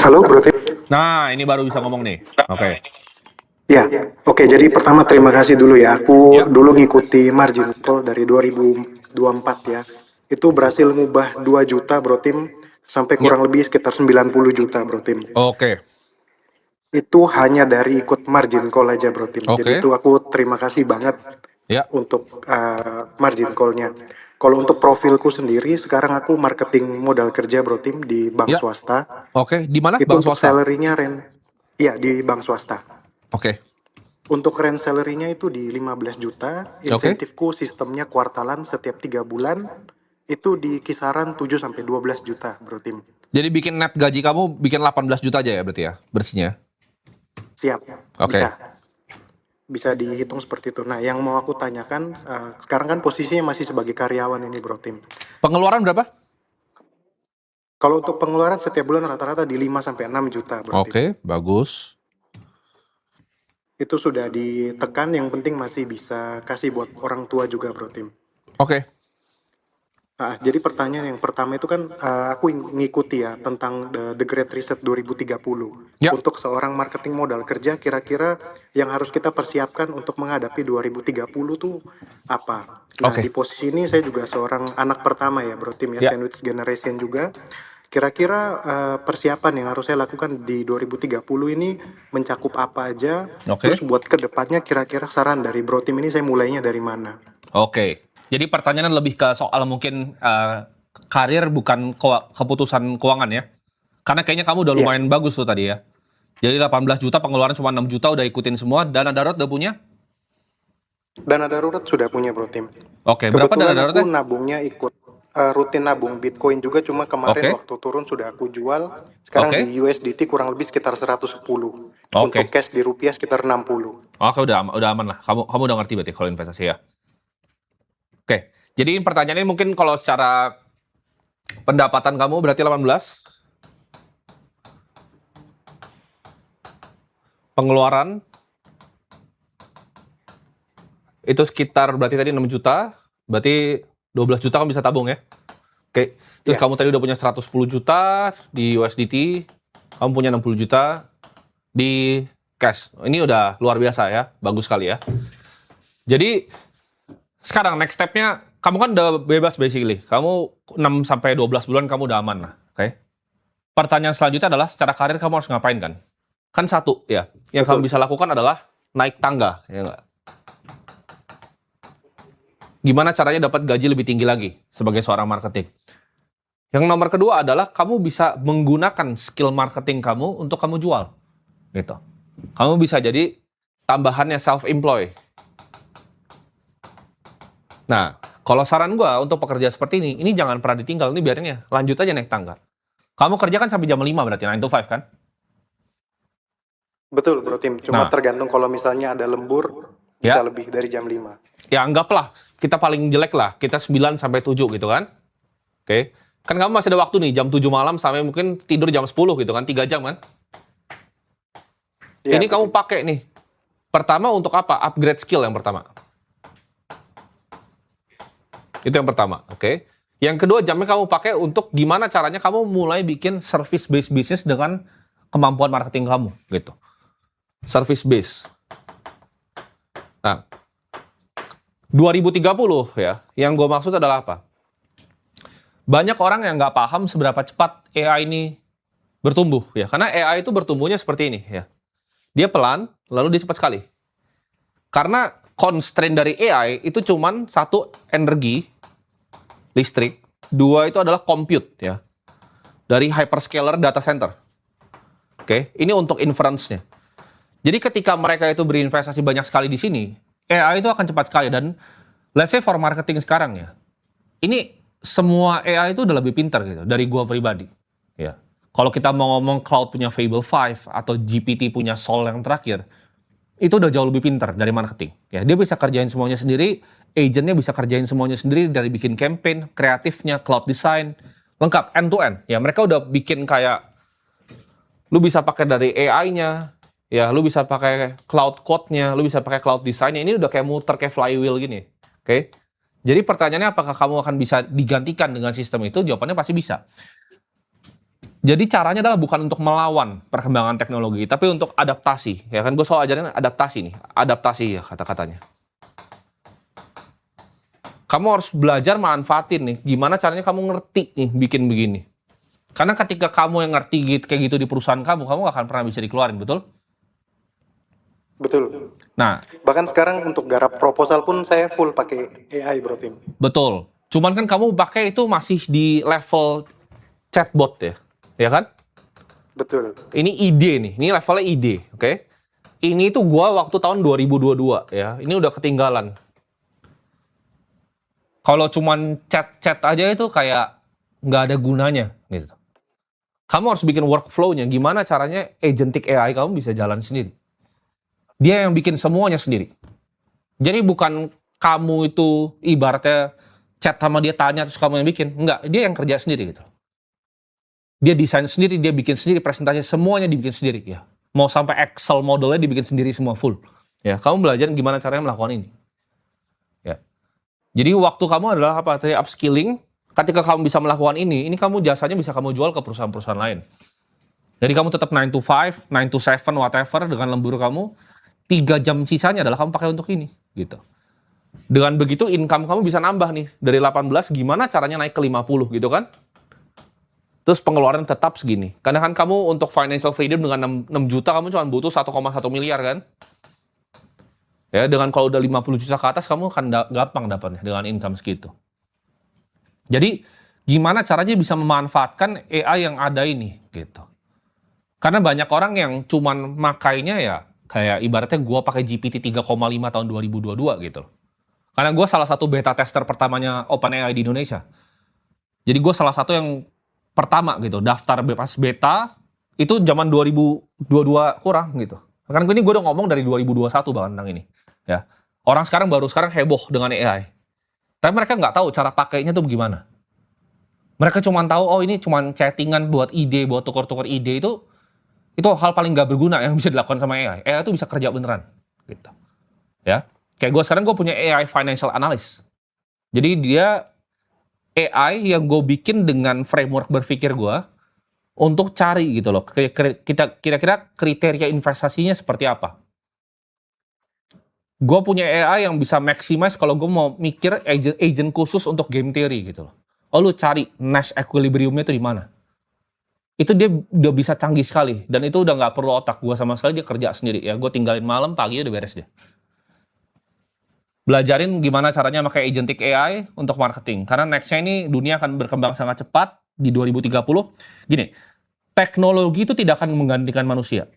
Halo, Bro Tim. Nah, ini baru bisa ngomong nih. Oke. Ya, oke. Jadi pertama terima kasih dulu ya. Aku Ya. dulu ngikuti margin call dari 2024 ya. Itu berhasil ngubah 2 juta, Bro Tim, sampai Ya. kurang lebih sekitar 90 juta, Bro Tim. Oke. Itu hanya dari ikut margin call aja, Bro Tim. Jadi Oke. itu aku terima kasih banget Ya. untuk margin call-nya. Kalau untuk profilku sendiri, sekarang aku marketing modal kerja, Bro Tim, di bank Ya. swasta. Oke. Di mana? Itu Bank untuk swasta. salary-nya iya, di bank swasta. Oke. Untuk rent salary-nya itu di 15 juta, Oke. insentifku sistemnya kuartalan setiap 3 bulan, itu di kisaran 7 sampai 12 juta, Bro Tim. Jadi bikin net gaji kamu bikin 18 juta aja ya berarti ya bersihnya. Siap, Oke. bisa dihitung seperti itu. Nah, yang mau aku tanyakan, sekarang kan posisinya masih sebagai karyawan ini, Bro Tim. Pengeluaran berapa? Kalau untuk pengeluaran setiap bulan rata-rata di 5 sampai 6 juta, Bro Tim. Oke, bagus. Itu sudah ditekan, yang penting masih bisa kasih buat orang tua juga, Bro Tim. Oke. Jadi pertanyaan yang pertama itu kan aku ngikuti ya tentang The Great Reset 2030. Ya. Untuk seorang marketing modal kerja, kira-kira yang harus kita persiapkan untuk menghadapi 2030 tuh apa? Nah, Oke. di posisi ini saya juga seorang anak pertama ya, Bro Tim ya, Ya. sandwich generation juga. Kira-kira persiapan yang harus saya lakukan di 2030 ini mencakup apa aja? Oke. Terus buat kedepannya kira-kira saran dari Bro Tim ini saya mulainya dari mana? Oke. Jadi pertanyaan lebih ke soal mungkin karir bukan keputusan keuangan ya. Karena kayaknya kamu udah Iya. lumayan bagus tuh tadi ya. Jadi 18 juta pengeluaran cuma 6 juta udah ikutin semua. Dana darurat udah punya? Dana darurat sudah punya, Bro Tim. Oke, berapa dana Kebetulan aku daruratnya? nabungnya ikut rutin nabung Bitcoin juga, cuma kemarin Oke. waktu turun sudah aku jual. Sekarang Oke. di USDT kurang lebih sekitar 110. Oke. Untuk cash di rupiah sekitar 60. Oke, udah aman lah. Kamu udah ngerti berarti kalau investasi ya. Oke. Jadi pertanyaannya mungkin kalau secara pendapatan kamu berarti 18. Pengeluaran itu sekitar berarti tadi 6 juta, berarti 12 juta kamu bisa tabung ya. Oke. Terus Ya. kamu tadi udah punya 110 juta di USDT, kamu punya 60 juta di cash. Ini udah luar biasa ya, bagus sekali ya. Jadi sekarang next step-nya, kamu kan udah bebas basically. Kamu 6 sampai 12 bulan kamu udah aman lah, oke? Pertanyaan selanjutnya adalah secara karir kamu harus ngapain kan? Kan satu ya, yang Betul. kamu bisa lakukan adalah naik tangga, ya nggak? Gimana caranya dapat gaji lebih tinggi lagi sebagai seorang marketing? Yang nomor kedua adalah kamu bisa menggunakan skill marketing kamu untuk kamu jual, gitu. Kamu bisa jadi tambahannya self-employ. Nah, kalau saran gue untuk pekerja seperti ini jangan pernah ditinggal, ini biarin ya, lanjut aja naik tangga. Kamu kerja kan sampai jam 5 berarti, 9 to 5 kan? Betul, Bro Tim. Cuma Nah. tergantung kalau misalnya ada lembur, bisa Ya. lebih dari jam 5. Ya anggaplah, kita paling jelek lah, kita 9 sampai 7 gitu kan. Oke. Kan kamu masih ada waktu nih, jam 7 malam sampai mungkin tidur jam 10 gitu kan, 3 jam kan. Ya, Ini betul. kamu pakai nih. Pertama untuk apa? Upgrade skill yang pertama. Itu yang pertama, oke. Yang kedua, jamnya kamu pakai untuk gimana caranya kamu mulai bikin service based business dengan kemampuan marketing kamu, gitu. Service base. Nah, 2030 ya, yang gue maksud adalah apa? Banyak orang yang nggak paham seberapa cepat AI ini bertumbuh ya, karena AI itu bertumbuhnya seperti ini ya. Dia pelan, lalu dia cepat sekali. Karena constraint dari AI itu cuman satu, energi listrik, dua itu adalah compute ya, dari hyperscaler data center. Oke, ini untuk inference-nya. Jadi ketika mereka itu berinvestasi banyak sekali di sini, AI itu akan cepat sekali. Dan let's say for marketing sekarang ya, ini semua AI itu udah lebih pintar gitu dari gua pribadi. Ya, kalau kita mau ngomong cloud punya Fable 5 atau GPT punya Sol yang terakhir, itu udah jauh lebih pintar dari marketing. Ya, dia bisa kerjain semuanya sendiri, agentnya bisa kerjain semuanya sendiri, dari bikin campaign, kreatifnya, cloud design, lengkap end to end. Ya, mereka udah bikin kayak lu bisa pakai dari AI-nya, ya, lu bisa pakai cloud code-nya, lu bisa pakai cloud design-nya. Ini udah kayak muter kayak flywheel gini. Oke? Jadi pertanyaannya apakah kamu akan bisa digantikan dengan sistem itu? Jawabannya pasti bisa. Jadi caranya adalah bukan untuk melawan perkembangan teknologi, tapi untuk adaptasi. Ya kan gue selalu ajarin adaptasi nih, adaptasi ya kata-katanya. Kamu harus belajar manfaatin nih, gimana caranya kamu ngerti nih bikin begini. Karena ketika kamu yang ngerti gitu, kayak gitu di perusahaan kamu gak akan pernah bisa dikeluarin, betul? Betul. Nah, Bahkan sekarang untuk garap proposal pun saya full pakai AI, Bro Tim. betul. Cuman kan kamu pakai itu masih di level chatbot ya kan? Betul. Ini ide nih, ini levelnya ide, oke? Ini tuh gua waktu tahun 2022 ya, ini udah ketinggalan. Kalau cuman chat-chat aja itu kayak nggak ada gunanya gitu. Kamu harus bikin workflow-nya, gimana caranya agentic AI kamu bisa jalan sendiri. Dia yang bikin semuanya sendiri. Jadi bukan kamu itu ibaratnya chat sama dia tanya terus kamu yang bikin. Enggak, dia yang kerja sendiri gitu. Dia desain sendiri, dia bikin sendiri, presentasi semuanya dibikin sendiri ya. Mau sampai Excel modelnya dibikin sendiri semua full. Ya, kamu belajar gimana caranya melakukan ini. Ya. Jadi waktu kamu adalah apa? Tadi upskilling. Ketika kamu bisa melakukan ini kamu jasanya bisa kamu jual ke perusahaan-perusahaan lain. Jadi kamu tetap 9 to 5, 9 to 7, whatever dengan lembur kamu. 3 jam sisanya adalah kamu pakai untuk ini, gitu. Dengan begitu income kamu bisa nambah nih. Dari 18 gimana caranya naik ke 50 gitu kan? Terus pengeluaran tetap segini. Karena kan kamu untuk financial freedom dengan 6 juta kamu cuma butuh 1,1 miliar kan? Ya, dengan kalau udah 50 juta ke atas kamu akan gampang dapatnya dengan income segitu. Jadi gimana caranya bisa memanfaatkan AI yang ada ini gitu. Karena banyak orang yang cuman makainya ya kayak ibaratnya gue pakai GPT 3,5 tahun 2022 gitu loh. Karena gue salah satu beta tester pertamanya OpenAI di Indonesia. Jadi gue salah satu yang pertama gitu, daftar pas beta, itu zaman 2022 kurang gitu. Karena ini gue udah ngomong dari 2021 bahkan tentang ini. Ya. Orang baru sekarang heboh dengan AI. Tapi mereka nggak tahu cara pakainya tuh gimana. Mereka cuma tahu, oh ini cuma chattingan buat ide, buat tukar-tukar ide itu hal paling gak berguna yang bisa dilakukan sama AI. AI itu bisa kerja beneran, gitu. Ya, kayak gue sekarang gue punya AI financial analyst. Jadi dia AI yang gue bikin dengan framework berpikir gue untuk cari gitu loh. Kira-kira kriteria investasinya seperti apa. Gue punya AI yang bisa maximize kalau gue mau mikir agent khusus untuk game theory gitu loh. Oh lu cari Nash equilibriumnya itu di mana? Itu dia udah bisa canggih sekali dan itu udah nggak perlu otak gue sama sekali, dia kerja sendiri ya. Gue tinggalin malam, pagi udah beres dia. Belajarin gimana caranya pakai agentic AI untuk marketing karena nextnya ini dunia akan berkembang sangat cepat di 2030. Gini, teknologi itu tidak akan menggantikan manusia,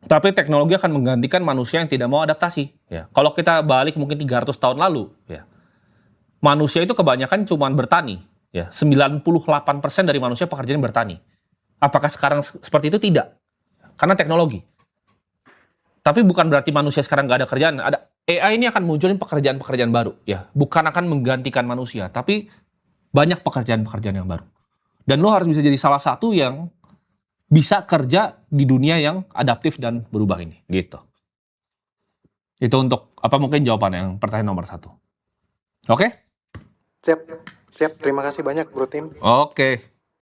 tapi teknologi akan menggantikan manusia yang tidak mau adaptasi. Ya, kalau kita balik mungkin 300 tahun lalu, ya, manusia itu kebanyakan cuma bertani. Ya, 98% dari manusia pekerjaan bertani. Apakah sekarang seperti itu? Tidak. Karena teknologi. Tapi bukan berarti manusia sekarang nggak ada kerjaan. AI ini akan munculin pekerjaan-pekerjaan baru. Ya, bukan akan menggantikan manusia, tapi banyak pekerjaan-pekerjaan yang baru. Dan lo harus bisa jadi salah satu yang bisa kerja di dunia yang adaptif dan berubah ini. Gitu. Itu untuk mungkin jawaban yang pertanyaan nomor 1. Oke? Siap. Terima kasih banyak, Bro Tim. Oke.